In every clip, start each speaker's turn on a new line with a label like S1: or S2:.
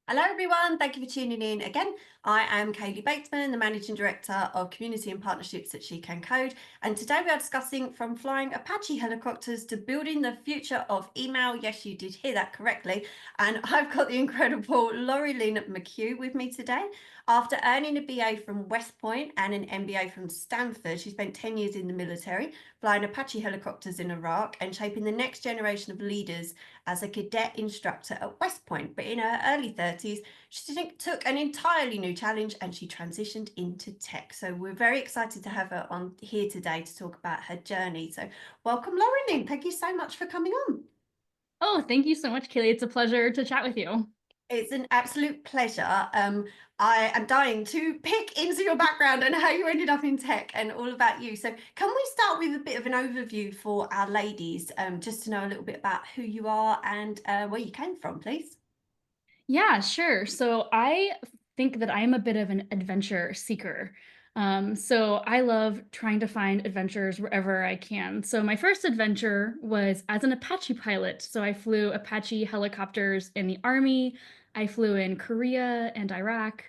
S1: Hello everyone, thank you for tuning in again. I am Kaylee Batesman, the Managing Director of Community and Partnerships at SheCanCode, and today we are discussing from flying Apache helicopters to building the future of email. Yes, you did hear that correctly. And I've got the incredible Lorilyn McCue with me today. After earning a BA from West Point and an MBA from Stanford, she spent 10 years in the military, flying Apache helicopters in Iraq and shaping the next generation of leaders as a cadet instructor at West Point. But in her early 30s, she took an entirely new challenge and she transitioned into tech. So we're very excited to have her on here today to talk about her journey. So welcome, Lauren. Thank you so much for coming on.
S2: Oh, thank you so much, Kaylee. It's a pleasure to chat with you.
S1: It's an absolute pleasure. I am dying to pick into your background and how you ended up in tech and all about you. So can we start with a bit of an overview for our ladies, just to know a little bit about who you are and where you came from, please?
S2: Yeah, sure. So I think that I'm a bit of an adventure seeker. So I love trying to find adventures wherever I can. So my first adventure was as an Apache pilot. So I flew Apache helicopters in the Army. I flew in Korea and Iraq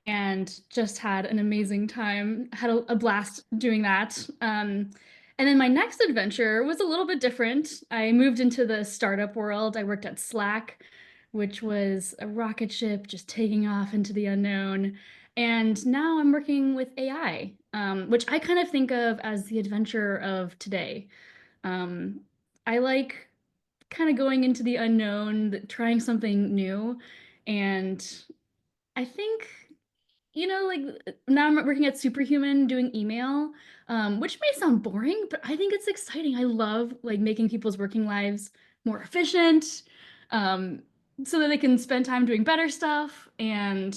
S2: and just had an amazing time. Had a blast doing that. And then my next adventure was a little bit different. I moved into the startup world. I worked at Slack, which was a rocket ship just taking off into the unknown. And now I'm working with AI, which I kind of think of as the adventure of today. Um, I like kind of going into the unknown, trying something new. And I think like now I'm working at Superhuman doing email, which may sound boring, but I think it's exciting. I love like making people's working lives more efficient, um, so that they can spend time doing better stuff. And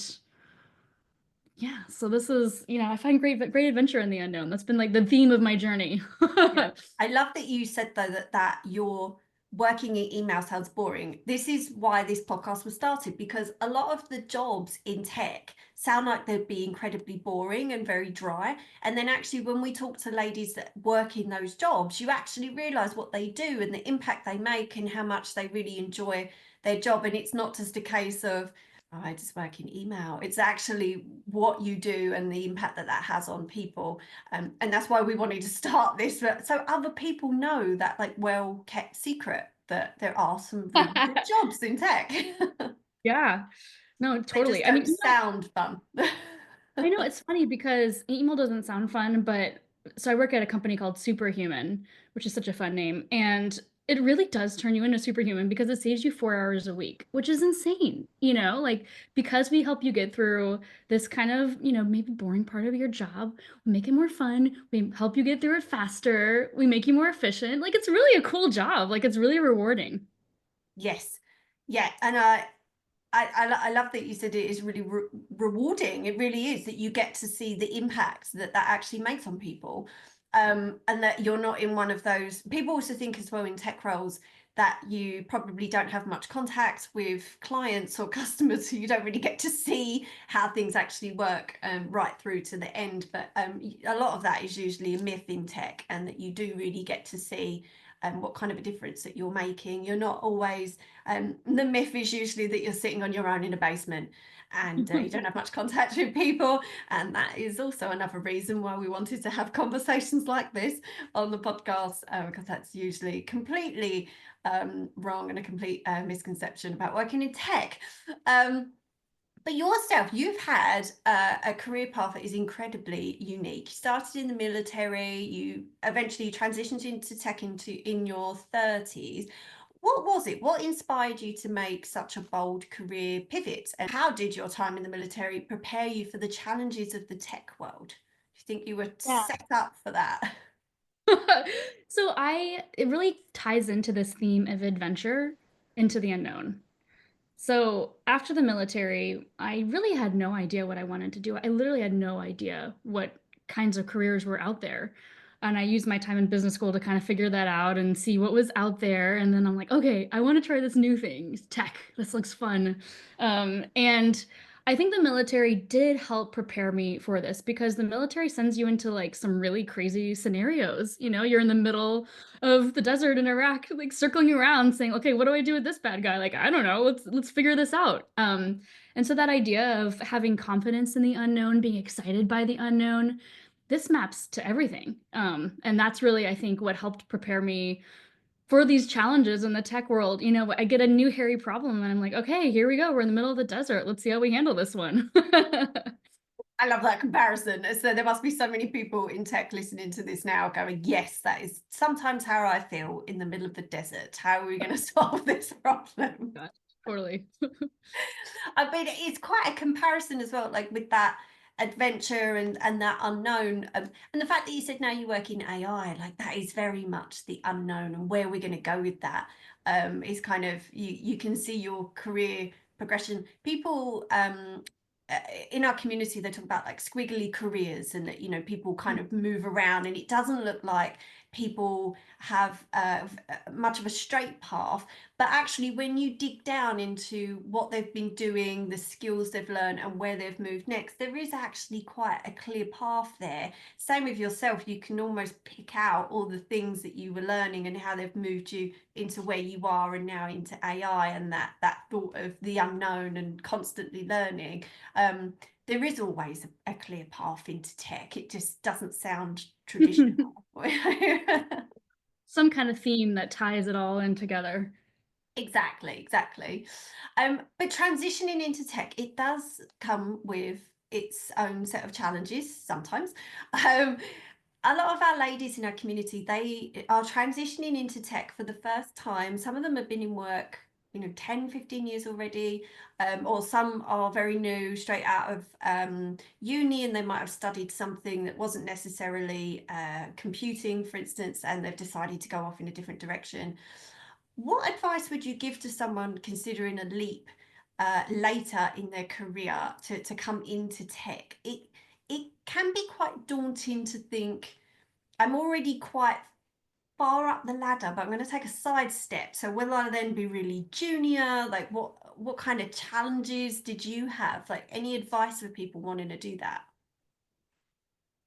S2: yeah, so this is, I find great adventure in the unknown. That's been like the theme of my journey.
S1: Yeah. I love that you said though that your working in email sounds boring. This is why this podcast was started, because a lot of the jobs in tech sound like they'd be incredibly boring and very dry. And then actually when we talk to ladies that work in those jobs, you actually realize what they do and the impact they make and how much they really enjoy their job. And it's not just a case of I just work in email. It's actually what you do and the impact that that has on people. And that's why we wanted to start this, so other people know that like well kept secret that there are some really good jobs in tech.
S2: Yeah, no,
S1: They just
S2: totally. I
S1: don't
S2: mean,
S1: sound fun.
S2: I know it's funny because email doesn't sound fun, but so I work at a company called Superhuman, which is such a fun name. And it really does turn you into superhuman because it saves you 4 hours a week, which is insane. Like because we help you get through this kind of, maybe boring part of your job, we make it more fun, we help you get through it faster, we make you more efficient. Like it's really a cool job. Like it's really rewarding.
S1: Yes, yeah, and I love that you said it is really rewarding. It really is that you get to see the impact that that actually makes on people. And that you're not in one of those. People also think as well in tech roles that you probably don't have much contact with clients or customers, so you don't really get to see how things actually work right through to the end. But a lot of that is usually a myth in tech, and that you do really get to see what kind of a difference that you're making. You're not always the myth is usually that you're sitting on your own in a basement and you don't have much contact with people. And that is also another reason why we wanted to have conversations like this on the podcast, because that's usually completely wrong and a complete misconception about working in tech. But yourself, you've had a career path that is incredibly unique. You started in the military, you eventually transitioned into tech in your 30s. What was it? What inspired you to make such a bold career pivot? And how did your time in the military prepare you for the challenges of the tech world? Do you think you were
S2: Yeah.
S1: set up for that?
S2: So it really ties into this theme of adventure into the unknown. So after the military, I really had no idea what I wanted to do. I literally had no idea what kinds of careers were out there. And I used my time in business school to kind of figure that out and see what was out there. And then I'm like, okay, I want to try this new thing, tech. This looks fun. And I think the military did help prepare me for this because the military sends you into like some really crazy scenarios. You know, you're in the middle of the desert in Iraq, like circling around saying, okay, what do I do with this bad guy? Like, I don't know, let's figure this out. And so that idea of having confidence in the unknown, being excited by the unknown, this maps to everything. And that's really, I think, what helped prepare me for these challenges in the tech world. You know, I get a new hairy problem and I'm like, okay, here we go. We're in the middle of the desert. Let's see how we handle this one.
S1: I love that comparison. So there must be so many people in tech listening to this now going, yes, that is sometimes how I feel in the middle of the desert. How are we going to solve this problem?
S2: Gosh, totally.
S1: I mean, it's quite a comparison as well, like with that adventure and that unknown. And the fact that you said now you work in AI, like that is very much the unknown, and where we're going to go with that is kind of you can see your career progression. People in our community, they talk about like squiggly careers, and that, you know, people kind of move around, and it doesn't look like people have much of a straight path. But actually, when you dig down into what they've been doing, the skills they've learned, and where they've moved next, there is actually quite a clear path there. Same with yourself, you can almost pick out all the things that you were learning and how they've moved you into where you are and now into AI, and that thought of the unknown and constantly learning. There is always a clear path into tech. It just doesn't sound traditional.
S2: Some kind of theme that ties it all in together.
S1: Exactly, exactly. But transitioning into tech, it does come with its own set of challenges sometimes. Um, a lot of our ladies in our community, they are transitioning into tech for the first time. Some of them have been in work, you know, 10, 15 years already, or some are very new, straight out of uni, and they might have studied something that wasn't necessarily computing, for instance, and they've decided to go off in a different direction. What advice would you give to someone considering a leap later in their career to come into tech? It can be quite daunting to think, I'm already quite far up the ladder, but I'm going to take a side step. So will I then be really junior? Like what kind of challenges did you have? Like any advice for people wanting to do that?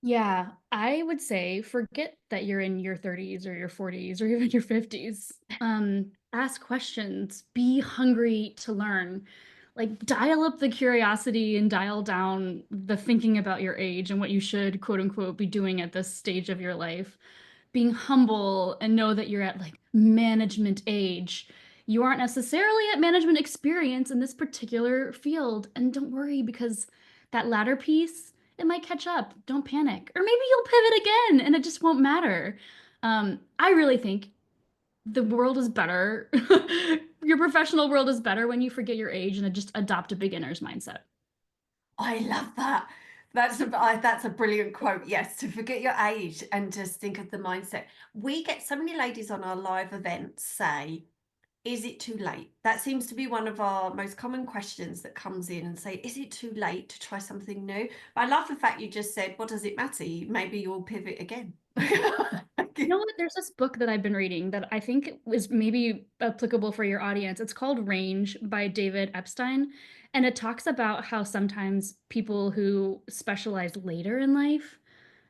S2: Yeah, I would say forget that you're in your 30s or your 40s or even your 50s. Ask questions, be hungry to learn. Like dial up the curiosity and dial down the thinking about your age and what you should, quote unquote, be doing at this stage of your life. Being humble and know that you're at like management age. You aren't necessarily at management experience in this particular field. And don't worry because that latter piece, it might catch up. Don't panic. Or maybe you'll pivot again and it just won't matter. I really think the world is better. Your professional world is better when you forget your age and just adopt a beginner's mindset.
S1: I love that. That's a brilliant quote. Yes, to forget your age and just think of the mindset. We get so many ladies on our live events say, is it too late? That seems to be one of our most common questions that comes in, and say, is it too late to try something new? But I love the fact you just said, what does it matter? Maybe you'll pivot again.
S2: You know what? There's this book that I've been reading that I think is maybe applicable for your audience. It's called Range by David Epstein. And it talks about how sometimes people who specialize later in life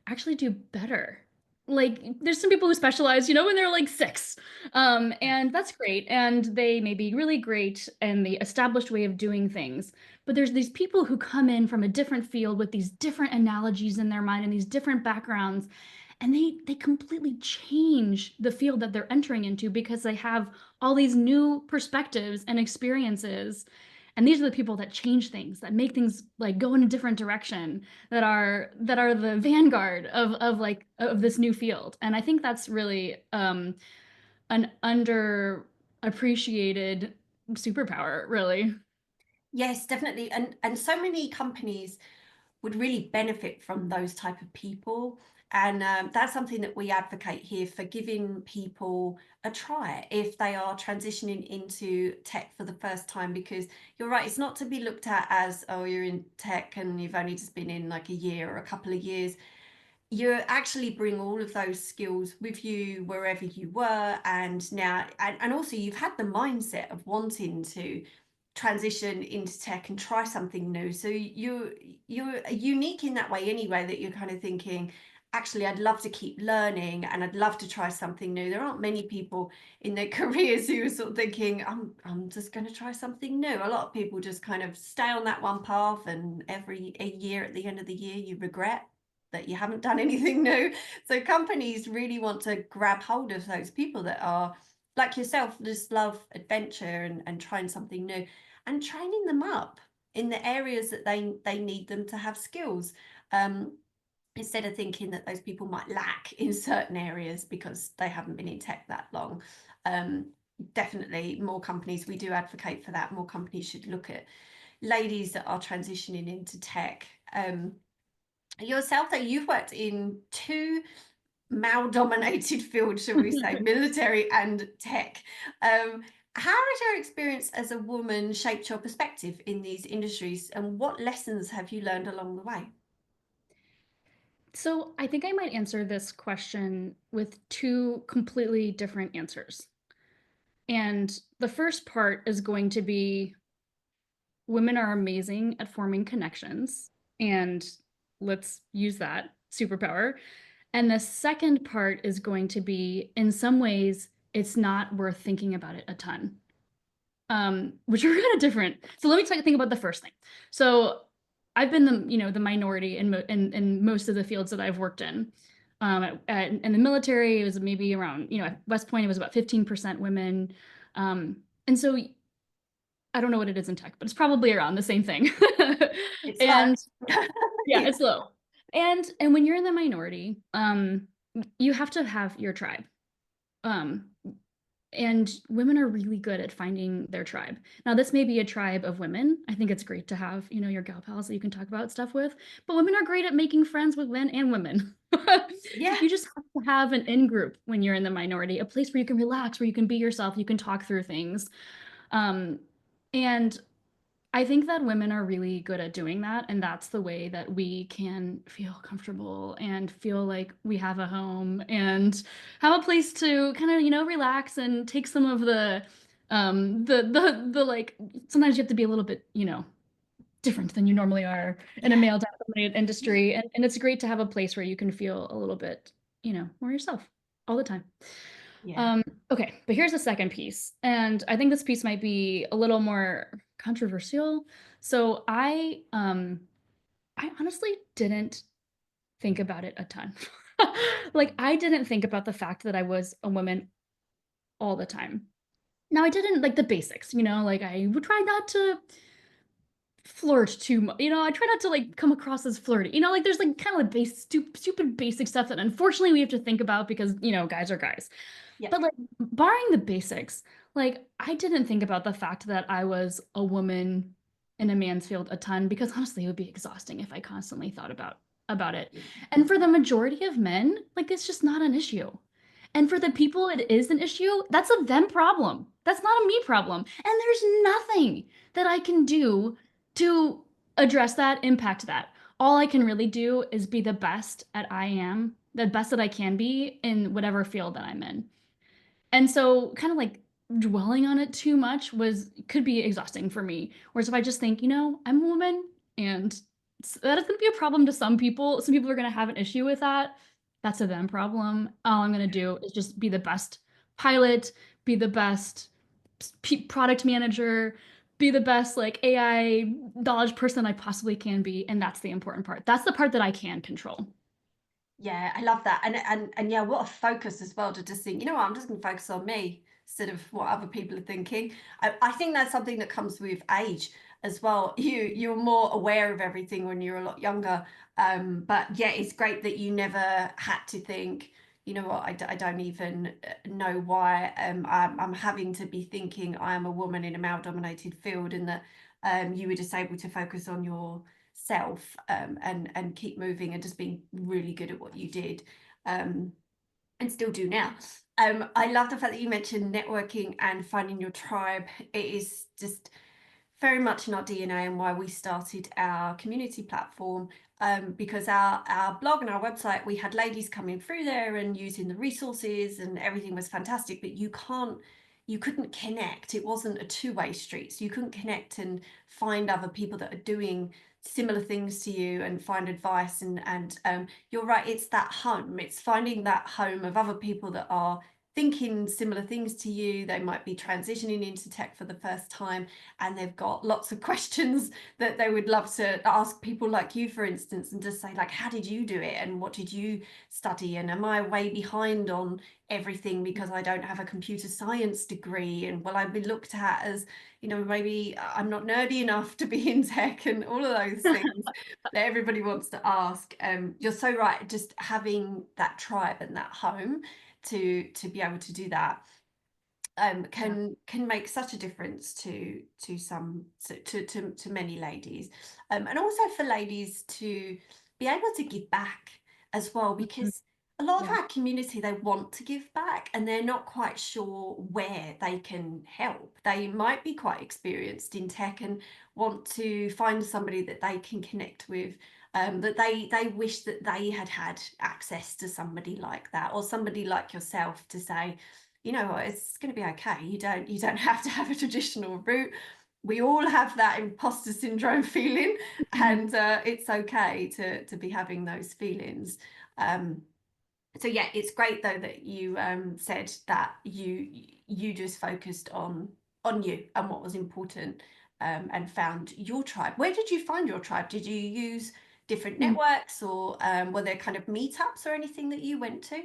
S2: actually do better. Like there's some people who specialize, you know, when they're like six. And that's great. And they may be really great in the established way of doing things. But there's these people who come in from a different field with these different analogies in their mind and these different backgrounds. And they completely change the field that they're entering into because they have all these new perspectives and experiences. And these are the people that change things, that make things like go in a different direction, that are the vanguard of this new field. And I think that's really an underappreciated superpower, really.
S1: Yes, definitely. And so many companies would really benefit from those type of people. And that's something that we advocate here, for giving people a try if they are transitioning into tech for the first time. Because you're right, it's not to be looked at as, oh, you're in tech and you've only just been in like a year or a couple of years. You actually bring all of those skills with you wherever you were, and now, and also you've had the mindset of wanting to transition into tech and try something new. So you're unique in that way anyway, that you're kind of thinking, actually, I'd love to keep learning and I'd love to try something new. There aren't many people in their careers who are sort of thinking, I'm just going to try something new. A lot of people just kind of stay on that one path, and a year at the end of the year, you regret that you haven't done anything new. So companies really want to grab hold of those people that are like yourself, just love adventure and trying something new, and training them up in the areas that they need them to have skills. Instead of thinking that those people might lack in certain areas because they haven't been in tech that long. Definitely more companies, we do advocate for that. More companies should look at ladies that are transitioning into tech. Yourself, though, you've worked in two male-dominated fields, shall we say, military and tech. How has your experience as a woman shaped your perspective in these industries, and what lessons have you learned along the way?
S2: So I think I might answer this question with two completely different answers. And the first part is going to be women are amazing at forming connections, and let's use that superpower. And the second part is going to be, in some ways, it's not worth thinking about it a ton, which are kind of different. So let me think about the first thing. So I've been the minority in most of the fields that I've worked in. In the military, it was maybe around, at West Point, it was about 15% women. And so I don't know what it is in tech, but it's probably around the same thing.
S1: It's low.
S2: And yeah,
S1: Yeah.
S2: it's low. And when you're in the minority, you have to have your tribe. Um, and women are really good at finding their tribe. Now, this may be a tribe of women. I think it's great to have, your gal pals that you can talk about stuff with. But women are great at making friends with men and women.
S1: Yeah.
S2: You just have to have an in group when you're in the minority, a place where you can relax, where you can be yourself, you can talk through things. And I think that women are really good at doing that, and that's the way that we can feel comfortable and feel like we have a home and have a place to kind of, relax and take some of the like sometimes you have to be a little bit, different than you normally are in a
S1: Yeah.
S2: male-dominated industry. And it's great to have a place where you can feel a little bit, more yourself all the time.
S1: Yeah.
S2: Um, okay, but here's the second piece. And I think this piece might be a little more controversial. So I honestly didn't think about it a ton. Like I didn't think about the fact that I was a woman all the time. Now I didn't like the basics, like I would try not to flirt too much. I try not to like come across as flirty. Like there's like kind of like stupid basic stuff that unfortunately we have to think about because, guys are guys.
S1: Yeah.
S2: But like barring the basics, like I didn't think about the fact that I was a woman in a man's field a ton because honestly it would be exhausting if I constantly thought about it. And for the majority of men, like it's just not an issue. And for the people it is an issue, that's a them problem. That's not a me problem. And there's nothing that I can do to address that, impact that. All I can really do is be the best the best that I can be in whatever field that I'm in. And so kind of like dwelling on it too much could be exhausting for me. Whereas if I just think, I'm a woman and that is going to be a problem to some people. Some people are going to have an issue with that. That's a them problem. All I'm going to do is just be the best pilot, be the best product manager, be the best like AI knowledge person I possibly can be. And that's the important part. That's the part that I can control.
S1: Yeah, I love that. And yeah, what a focus as well to just think, you know what, I'm just going to focus on me instead of what other people are thinking. I think that's something that comes with age as well. You're more aware of everything when you're a lot younger. But yeah, it's great that you never had to think, you know what, I don't even know why I'm having to be thinking I am a woman in a male-dominated field, and that you were just able to focus on your self, and keep moving and just being really good at what you did, and still do now. I love the fact that you mentioned networking and finding your tribe. It is just very much in our DNA and why we started our community platform, because our blog and our website, we had ladies coming through there and using the resources and everything was fantastic, but you can't you couldn't connect. It wasn't a two-way street. So you couldn't connect and find other people that are doing similar things to you and find advice. And you're right, it's that home. It's finding that home of other people that are thinking similar things to you. They might be transitioning into tech for the first time, and they've got lots of questions that they would love to ask people like you, for instance, and just say, like, how did you do it, and what did you study, and am I way behind on everything because I don't have a computer science degree, and will I be looked at as, you know, maybe I'm not nerdy enough to be in tech, and all of those things that everybody wants to ask. You're so right, just having that tribe and that home to be able to do that can make such a difference to many ladies, and also for ladies to be able to give back as well,
S2: Mhm.
S1: because a lot of
S2: Yeah.
S1: our community, they want to give back and they're not quite sure where they can help. They might be quite experienced in tech and want to find somebody that they can connect with, that they wish that they had access to somebody like that, or somebody like yourself to say, you know what, it's going to be okay. You don't have to have a traditional route. We all have that imposter syndrome feeling,
S2: Mhm.
S1: and it's okay to be having those feelings. Um, so yeah, it's great though that you said that you just focused on you and what was important, and found your tribe. Where did you find your tribe? Did you use different
S2: Mm.
S1: networks, or were there kind of meetups or anything that you went to?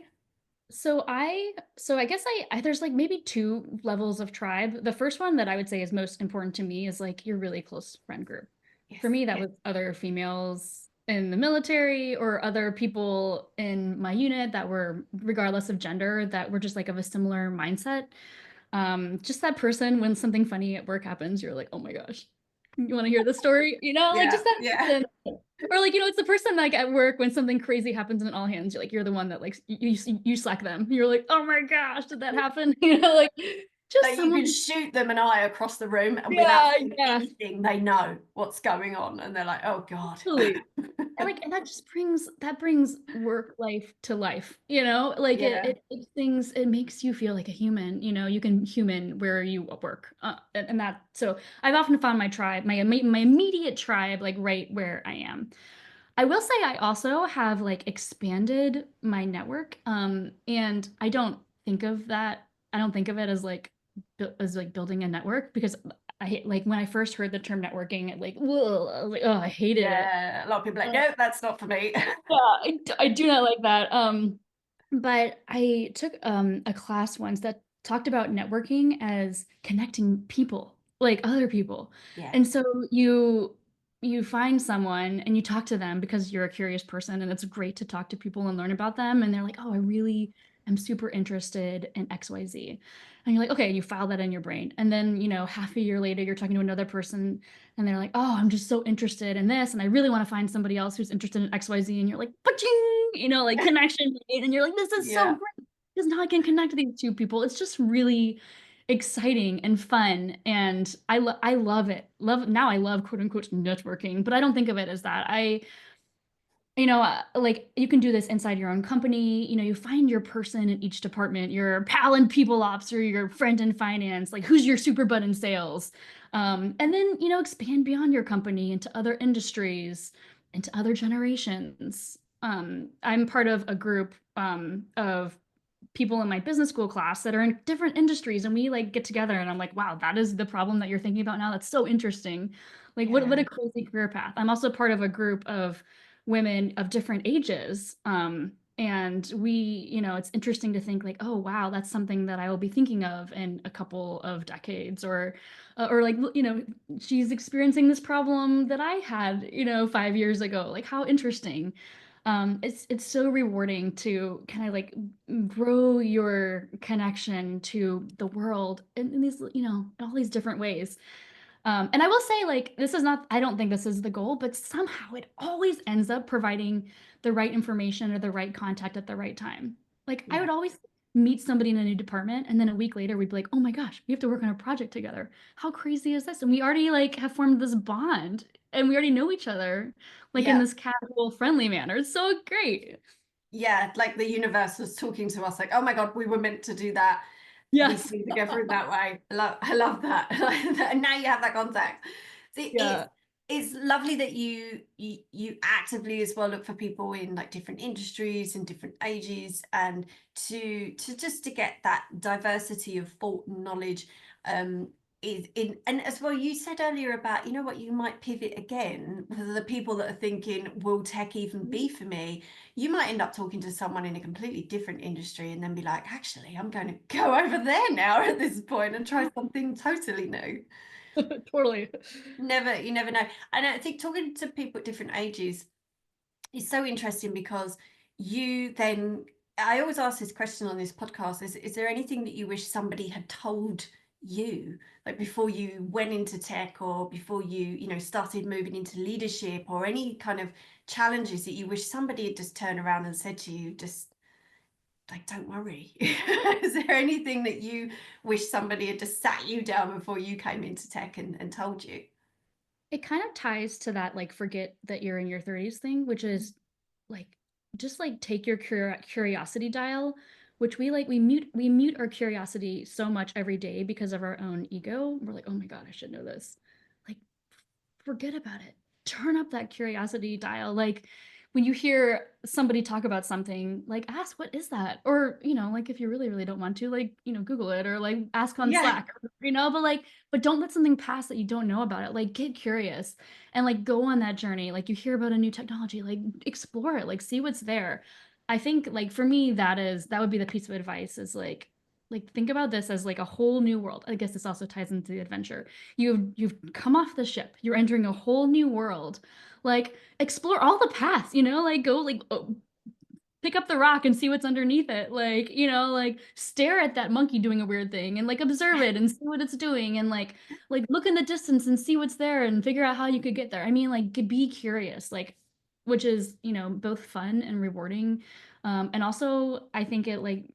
S2: So I guess I there's like maybe two levels of tribe. The first one that I would say is most important to me is like your really close friend group.
S1: Yes.
S2: For me, that was other females in the military or other people in my unit that were, regardless of gender, that were just like of a similar mindset. Just that person when something funny at work happens, you're like, oh my gosh, you want to hear the story? Like
S1: Yeah,
S2: just that
S1: yeah.
S2: person. Or like, it's the person like at work when something crazy happens in all hands, you're the one that like you slack them. You're like, oh my gosh, did that happen? Like just
S1: Like you can
S2: someone.
S1: shoot them an eye across the room, and without
S2: Yeah,
S1: saying
S2: yeah,
S1: anything, they know what's going on, and they're like, "Oh God."
S2: totally. And that just brings work life to life, like
S1: Yeah,
S2: it makes you feel like a human, you can human where you work, and that, so I've often found my tribe, my immediate tribe, like right where I am. I will say I also have like expanded my network, and I don't think of it as like as like building a network, because I hate, like when I first heard the term networking, like, whoa, I was like, oh, I hated it.
S1: yeah. A lot of people are like, "No, that's not for me."
S2: Yeah, I do not like that. But I took a class once that talked about networking as connecting people, like other people.
S1: Yeah,
S2: And so you find someone and you talk to them because you're a curious person, and it's great to talk to people and learn about them, and they're like, "Oh, I really am super interested in XYZ." And you're like, "Okay," you file that in your brain. And then, half a year later, you're talking to another person and they're like, "Oh, I'm just so interested in this, and I really want to find somebody else who's interested in XYZ." And you're like, "Paching!" Like connection made, and you're like, "This is so
S1: yeah,
S2: great because now I can connect these two people." It's just really exciting and fun, and I love it. Now I love quote unquote networking, but I don't think of it as that. Like you can do this inside your own company. You find your person in each department, your pal in people ops or your friend in finance, like who's your super bud in sales. And then, expand beyond your company into other industries, into other generations. I'm part of a group of people in my business school class that are in different industries, and we like get together and I'm like, wow, that is the problem that you're thinking about now. That's so interesting. Like what
S1: yeah,
S2: a crazy career path. I'm also part of a group of women of different ages. And it's interesting to think like, oh wow, that's something that I will be thinking of in a couple of decades, or like, she's experiencing this problem that I had, 5 years ago. Like how interesting. It's so rewarding to kind of like grow your connection to the world in these, in all these different ways. And I will say, like, I don't think this is the goal, but somehow it always ends up providing the right information or the right contact at the right time. Like, I
S1: yeah,
S2: would always meet somebody in a new department, and then a week later, we'd be like, oh my gosh, we have to work on a project together. How crazy is this? And we already, like, have formed this bond, and we already know each other, like, in
S1: yeah.
S2: this casual, friendly manner. It's so great.
S1: Yeah, like the universe was talking to us, like, "Oh my God, we were meant to do that." we
S2: Yes.
S1: see together in that way. I love that. And now you have that contact. See,
S2: Yeah.
S1: it's lovely that you actively as well look for people in like different industries and different ages, and to just to get that diversity of thought and knowledge. Is in, and as well, you said earlier about, you know what, you might pivot again for the people that are thinking, will tech even be for me? You might end up talking to someone in a completely different industry and then be like, actually, I'm going to go over there now at this point and try something totally new.
S2: Totally.
S1: You never know. And I think talking to people at different ages is so interesting, because you then, I always ask this question on this podcast, is there anything that you wish somebody had told you, like before you went into tech, or before you know, started moving into leadership, or any kind of challenges that you wish somebody had just turned around and said to you, just like, don't worry? Is there anything that you wish somebody had just sat you down before you came into tech and told you?
S2: It kind of ties to that like forget that you're in your 30s thing, which is like just like take your curiosity dial, which we mute our curiosity so much every day because of our own ego. We're like, oh my God, I should know this. Like, forget about it. Turn up that curiosity dial. Like when you hear somebody talk about something, like ask, what is that? Or, like if you really, really don't want to, like, Google it, or like ask on
S1: Yeah.
S2: Slack, but don't let something pass that you don't know about it. Like get curious and like go on that journey. Like you hear about a new technology, like explore it, like see what's there. I think like for me, that would be the piece of advice is like think about this as like a whole new world. I guess this also ties into the adventure. You've come off the ship. You're entering a whole new world. Like explore all the paths, like go like pick up the rock and see what's underneath it. Like, like stare at that monkey doing a weird thing and like observe it and see what it's doing and like look in the distance and see what's there and figure out how you could get there. I mean, like be curious, like which is, both fun and rewarding. And also I think it like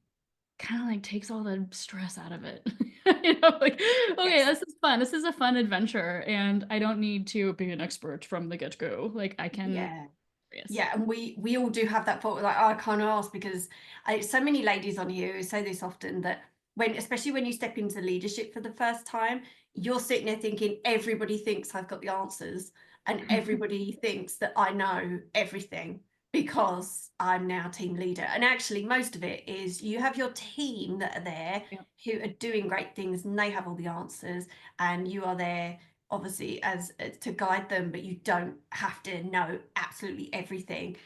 S2: kind of like takes all the stress out of it. Like, okay,
S1: Yes.
S2: this is fun. This is a fun adventure, and I don't need to be an expert from the get-go. Like, I can,
S1: Yeah.
S2: yes.
S1: Yeah, and we all do have that thought, like, oh, I can't ask, because so many ladies on here who say this often, that when, especially when you step into leadership for the first time, you're sitting there thinking everybody thinks I've got the answers, and everybody thinks that I know everything because I'm now team leader. And actually, most of it is you have your team that are there
S2: Yeah.
S1: who are doing great things, and they have all the answers, and you are there obviously as to guide them, but you don't have to know absolutely everything,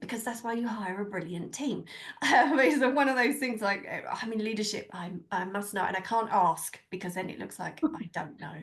S1: because that's why you hire a brilliant team. It's one of those things, like I'm in leadership, I must know, and I can't ask, because then it looks like I don't know.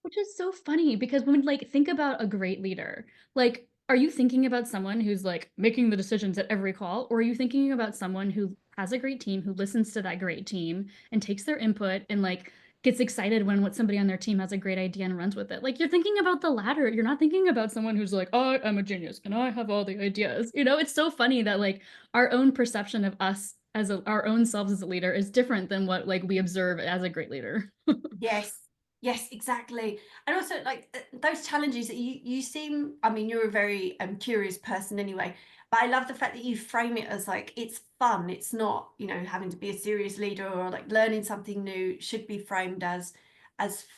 S2: Which is so funny because when like think about a great leader, like are you thinking about someone who's like making the decisions at every call, or are you thinking about someone who has a great team, who listens to that great team and takes their input and like gets excited when what somebody on their team has a great idea and runs with it? Like you're thinking about the latter. You're not thinking about someone who's like, oh, I'm a genius and I have all the ideas. It's so funny that like our own perception of us as our own selves as a leader is different than what like we observe as a great leader.
S1: Yes, yes, exactly. And also, like those challenges that you seem, I mean, you're a very curious person anyway, but I love the fact that you frame it as like it's fun. It's not, you know, having to be a serious leader, or like learning something new should be framed as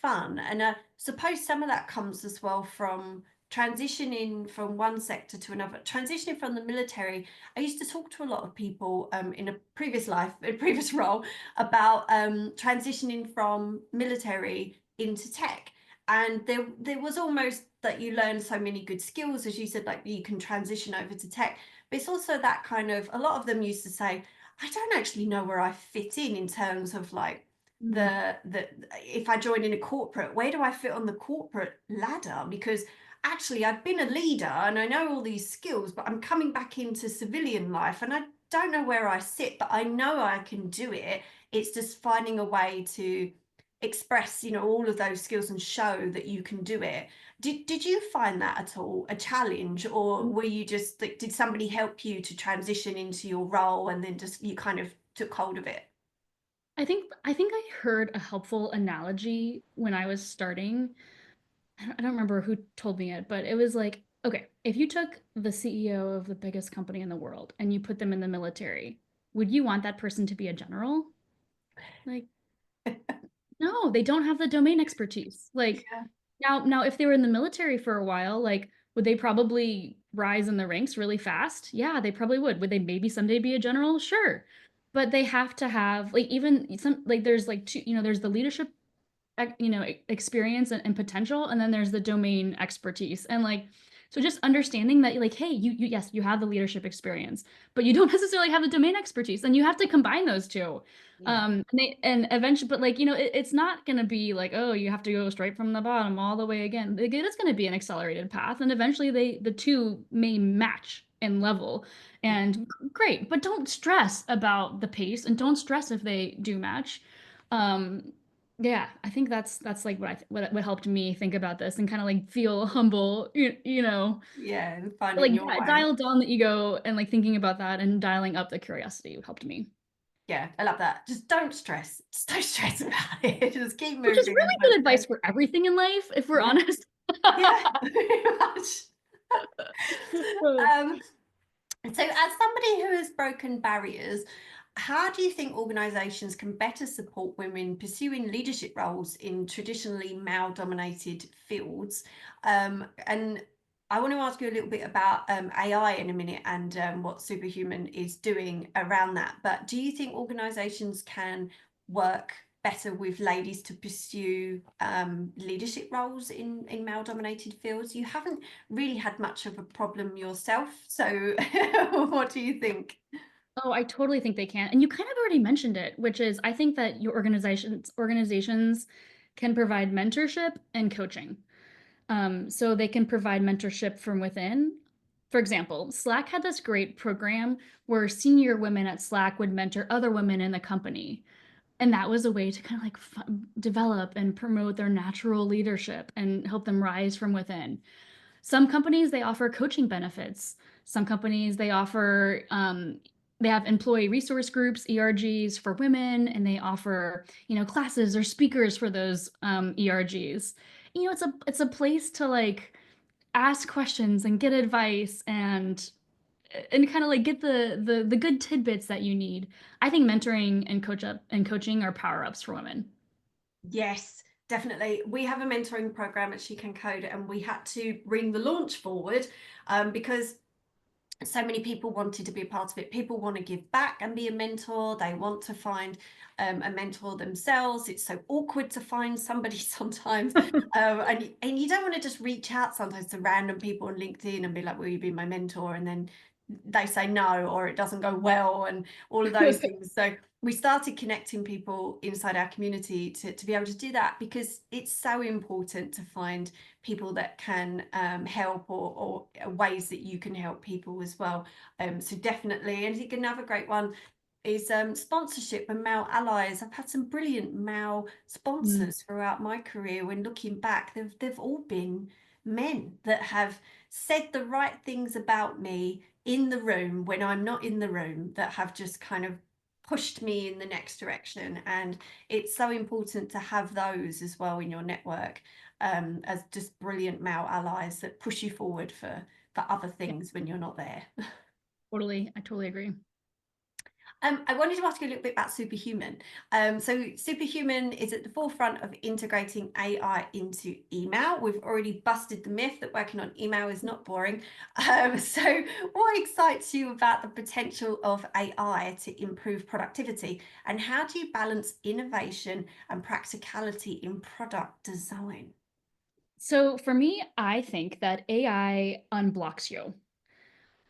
S1: fun. And I suppose some of that comes as well from transitioning from one sector to another, transitioning from the military. I used to talk to a lot of people in a previous life, a previous role, about transitioning from military into tech. And there was almost that you learn so many good skills, as you said, like you can transition over to tech. But it's also that kind of, a lot of them used to say, I don't actually know where I fit in terms of like
S2: Mm.
S1: the if I join in a corporate, where do I fit on the corporate ladder? Because actually I've been a leader and I know all these skills, but I'm coming back into civilian life and I don't know where I sit, but I know I can do it. It's just finding a way to express, you know, all of those skills and show that you can do it. Did you find that at all a challenge, or were you just like, did somebody help you to transition into your role and then just you kind of took hold of it?
S2: I think I heard a helpful analogy when I was starting. I don't remember who told me it, but it was like, okay, if you took the CEO of the biggest company in the world and you put them in the military, would you want that person to be a general? Like, No, they don't have the domain expertise. Like
S1: Yeah.
S2: now if they were in the military for a while, like would they probably rise in the ranks really fast? Yeah, they probably would. Would they maybe someday be a general? Sure. But they have to have like even some like there's like two, there's the leadership experience and potential, and then there's the domain expertise. And like so just understanding that like hey, you yes, you have the leadership experience, but you don't necessarily have the domain expertise, and you have to combine those two.
S1: Yeah.
S2: And eventually, but like it's not going to be like, oh, you have to go straight from the bottom all the way again. Like, it is going to be an accelerated path, and eventually the two may match in level.
S1: Yeah.
S2: And great, but don't stress about the pace, and don't stress if they do match. um yeah, I think that's like what helped me think about this and kind of like feel humble,
S1: Yeah. And finding
S2: like
S1: your way.
S2: dial down the ego and like thinking about that and dialing up the curiosity helped me.
S1: Yeah, I love that. Just don't stress. Just don't stress about it. Just keep
S2: Which is
S1: moving
S2: really
S1: and
S2: good
S1: hope
S2: advice for everything in life, if we're
S1: yeah.
S2: honest.
S1: Yeah, very much. Um, so as somebody who has broken barriers, how do you think organizations can better support women pursuing leadership roles in traditionally male-dominated fields? And I want to ask you a little bit about AI in a minute and what Superhuman is doing around that. But do you think organizations can work better with ladies to pursue leadership roles in male-dominated fields? You haven't really had much of a problem yourself, so what do you think?
S2: Oh, I totally think they can. And you kind of already mentioned it, which is I think that your organizations can provide mentorship and coaching. So they can provide mentorship from within. For example, Slack had this great program where senior women at Slack would mentor other women in the company. And that was a way to kind of like develop and promote their natural leadership and help them rise from within. Some companies they offer coaching benefits. Some companies they have employee resource groups, ERGs for women, and they offer classes or speakers for those ERGs. It's a place to like ask questions and get advice and kind of like get the good tidbits that you need. I think mentoring and coaching are power ups for women.
S1: Yes, definitely. We have a mentoring program at SheCanCode, and we had to bring the launch forward because so many people wanted to be a part of it. People want to give back and be a mentor. They want to find a mentor themselves. It's so awkward to find somebody sometimes. And you don't want to just reach out sometimes to random people on LinkedIn and be like, will you be my mentor? And then they say no, or it doesn't go well, and all of those things. So we started connecting people inside our community to be able to do that, because it's so important to find people that can help, or ways that you can help people as well. So definitely, and I think another great one is sponsorship and male allies. I've had some brilliant male
S2: Mm.
S1: sponsors throughout my career. When looking back, they've all been men that have said the right things about me in the room when I'm not in the room, that have just kind of pushed me in the next direction. And it's so important to have those as well in your network, as just brilliant male allies that push you forward for other
S2: Yeah,
S1: things when you're not there.
S2: totally. I totally agree.
S1: I wanted to ask you a little bit about Superhuman. So Superhuman is at the forefront of integrating AI into email. We've already busted the myth that working on email is not boring. So what excites you about the potential of AI to improve productivity? And how do you balance innovation and practicality in product design?
S2: So for me, I think that AI unblocks you.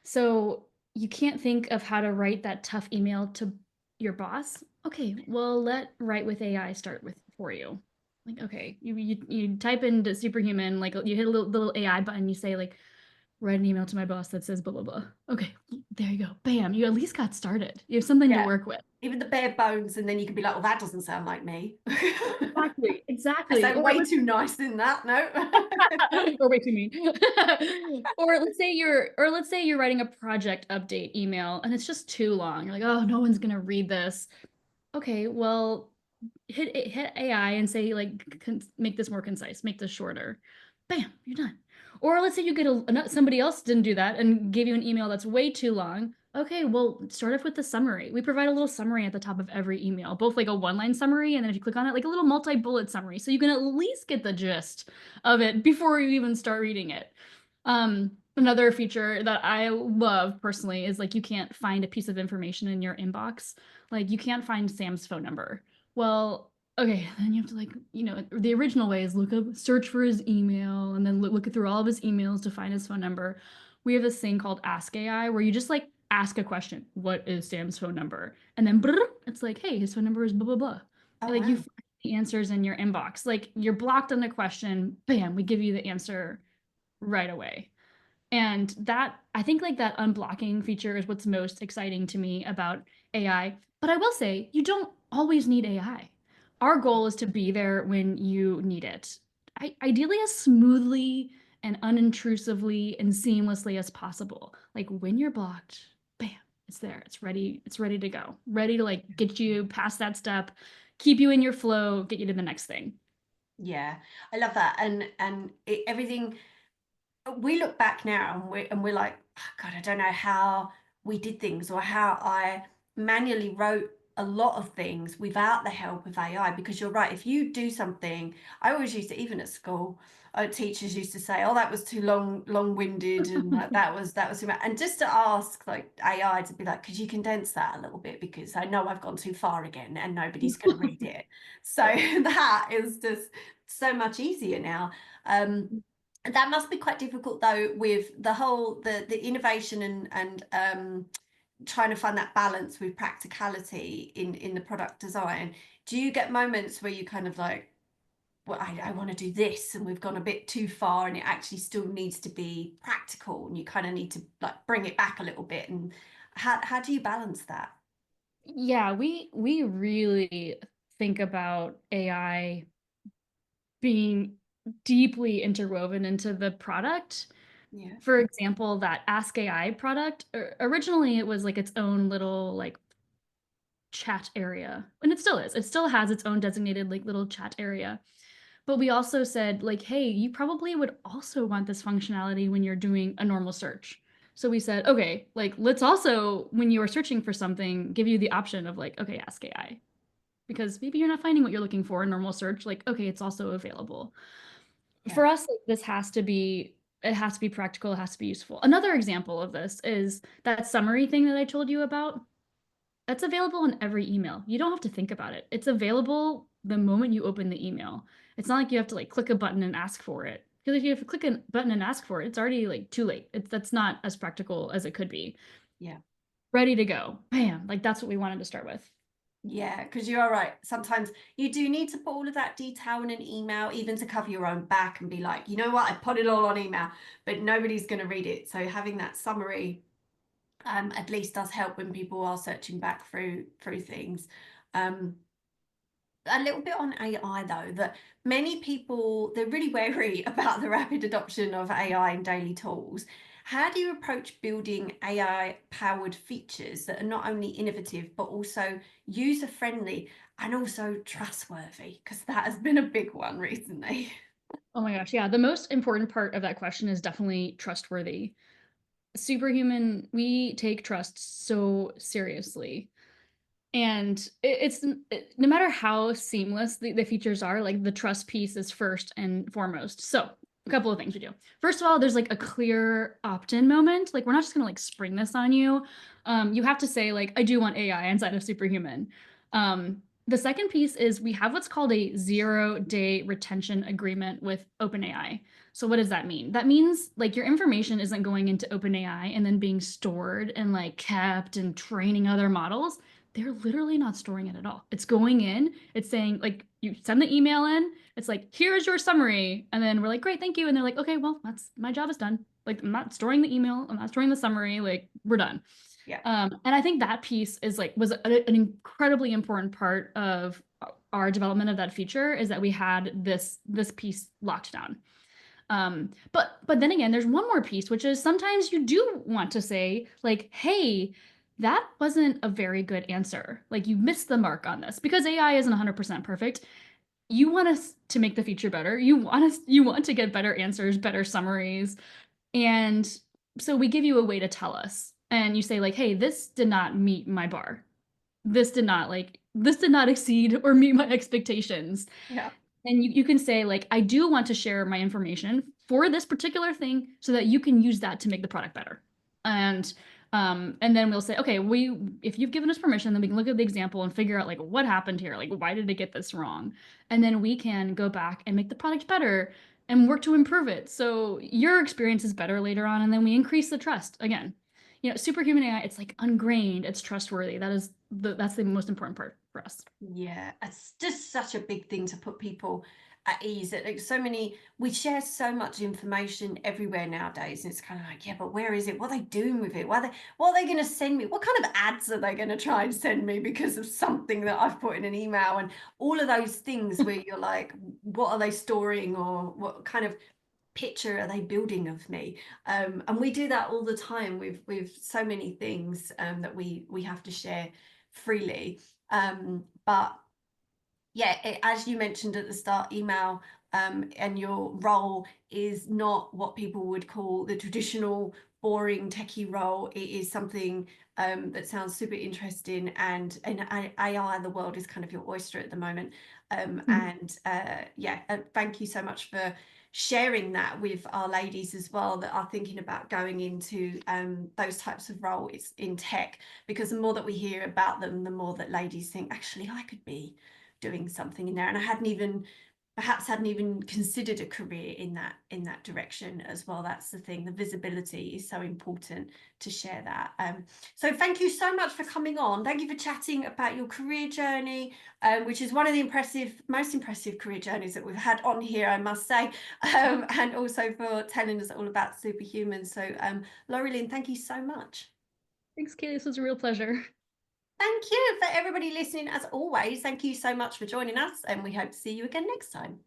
S2: So you can't think of how to write that tough email to your boss. Okay, well, let Write with AI start with for you. Like, okay, you type into Superhuman, like you hit a little AI button, you say like, write an email to my boss that says blah blah blah. Okay, there you go. Bam, you at least got started. You have something to
S1: Yeah,
S2: work with.
S1: even the bare bones, and then you can be like, well, that doesn't sound like me.
S2: Exactly,
S1: I
S2: exactly.
S1: sound
S2: Or
S1: way too nice in that, no?
S2: or way too mean. Or let's say you're writing a project update email and it's just too long. You're like, oh, no one's gonna read this. Okay, well, hit AI and say like make this more concise, make this shorter. Bam, you're done. Or let's say you get somebody else didn't do that and gave you an email that's way too long. Okay, well, start off with the summary. We provide a little summary at the top of every email, both like a one-line summary, and then if you click on it, like a little multi-bullet summary, so you can at least get the gist of it before you even start reading it. Another feature that I love personally is like you can't find a piece of information in your inbox. Like you can't find Sam's phone number. Well, okay, then you have to like, the original way is search for his email, and then look through all of his emails to find his phone number. We have this thing called Ask AI where you just like ask a question. What is Sam's phone number? And then it's like, hey, his phone number is blah, blah, blah.
S1: Oh,
S2: And, like you
S1: wow.
S2: find the answers in your inbox. Like you're blocked on the question, bam, we give you the answer right away. And that, I think like that unblocking feature is what's most exciting to me about AI. But I will say, you don't always need AI. Our goal is to be there when you need it. Ideally as smoothly and unintrusively and seamlessly as possible. Like when you're blocked, bam, it's there. It's ready to go. Ready to like get you past that step, keep you in your flow, get you to the next thing.
S1: Yeah, I love that. Everything, we look back now and we're like, "Oh, God, I don't know how we did things or how I manually wrote a lot of things without the help of AI." Because you're right, if you do something, I always used to, even at school, teachers used to say, "Oh, that was too long-winded," and that was too much. And just to ask like AI to be like, "Could you condense that a little bit? Because I know I've gone too far again, and nobody's going to read it." So that is just so much easier now. That must be quite difficult though, with the whole the innovation and trying to find that balance with practicality in the product design. Do you get moments where you kind of like, well, I want to do this and we've gone a bit too far and it actually still needs to be practical and you kind of need to like bring it back a little bit, and how do you balance that?
S2: Yeah, we really think about AI being deeply interwoven into the product.
S1: Yeah.
S2: For example, that Ask AI product, originally it was like its own little like chat area, and it still is. It still has its own designated like little chat area. But we also said like, hey, you probably would also want this functionality when you're doing a normal search. So we said, okay, like let's also, when you are searching for something, give you the option of like, okay, Ask AI. Because maybe you're not finding what you're looking for in normal search, like, okay, it's also available.
S1: Yeah.
S2: For us, like, this has to be, it has to be practical, it has to be useful. Another example of this is that summary thing that I told you about. That's available in every email. You don't have to think about it. It's available the moment you open the email. It's not like you have to like click a button and ask for it. Because if you have to click a button and ask for it, it's already like too late. That's not as practical as it could be.
S1: Yeah.
S2: Ready to go. Bam. Like that's what we wanted to start with.
S1: Yeah, because you are right. Sometimes you do need to put all of that detail in an email, even to cover your own back and be like, you know what, I put it all on email, but nobody's going to read it. So having that summary at least does help when people are searching back through things. Um, a little bit on AI though, that many people, they're really wary about the rapid adoption of AI in daily tools. How do you approach building AI powered features that are not only innovative but also user friendly and also trustworthy? Because that has been a big one recently.
S2: Oh my gosh. Yeah. The most important part of that question is definitely trustworthy. Superhuman, we take trust so seriously. And no matter how seamless the features are, like the trust piece is first and foremost. So a couple of things we do. First of all, there's like a clear opt-in moment. Like we're not just gonna like spring this on you. You have to say like, I do want AI inside of Superhuman. The second piece is we have what's called a 0-day retention agreement with OpenAI. So what does that mean? That means like your information isn't going into OpenAI and then being stored and like kept and training other models. They're literally not storing it at all. It's going in, it's saying like you send the email in, it's like, here's your summary. And then we're like, great, thank you. And they're like, okay, well, that's my job is done. Like I'm not storing the email, I'm not storing the summary, like we're done.
S1: Yeah.
S2: And I think that piece is like was an incredibly important part of our development of that feature is that we had this piece locked down. But then again, there's one more piece, which is sometimes you do want to say, like, hey, that wasn't a very good answer. Like you missed the mark on this because AI isn't 100% perfect. You want us to make the feature better. You want to get better answers, better summaries. And so we give you a way to tell us. and you say like, hey, this did not meet my bar. This did not exceed or meet my expectations.
S1: Yeah.
S2: And you can say like, I do want to share my information for this particular thing so that you can use that to make the product better. And then we'll say, okay, if you've given us permission, then we can look at the example and figure out like what happened here, like why did it get this wrong? And then we can go back and make the product better and work to improve it. So your experience is better later on, and then we increase the trust again. Superhuman AI, it's like ungrained, it's trustworthy. That's the most important part for us.
S1: Yeah, it's just such a big thing to put people at ease. That like we share so much information everywhere nowadays, and it's kind of like, yeah, but where is it? What are they doing with it? What are they going to send me? What kind of ads are they going to try and send me because of something that I've put in an email? And all of those things where you're like, what are they storing, or what kind of picture are they building of me? And we do that all the time with so many things that we have to share freely. But yeah, as you mentioned at the start, email and your role is not what people would call the traditional boring techie role. It is something that sounds super interesting, and AI, the world is kind of your oyster at the moment. And yeah, thank you so much for sharing that with our ladies as well that are thinking about going into those types of roles in tech, because the more that we hear about them, the more that ladies think, actually, I could be doing something in there, and I perhaps hadn't even considered a career in that direction as well. That's the thing, the visibility is so important to share that. So thank you so much for coming on. Thank you for chatting about your career journey, which is one of the most impressive career journeys that we've had on here, I must say, and also for telling us all about Superhuman. So Lorilyn, thank you so much.
S2: Thanks, Kaylee. This was a real pleasure.
S1: Thank you for everybody listening. As always, thank you so much for joining us, and we hope to see you again next time.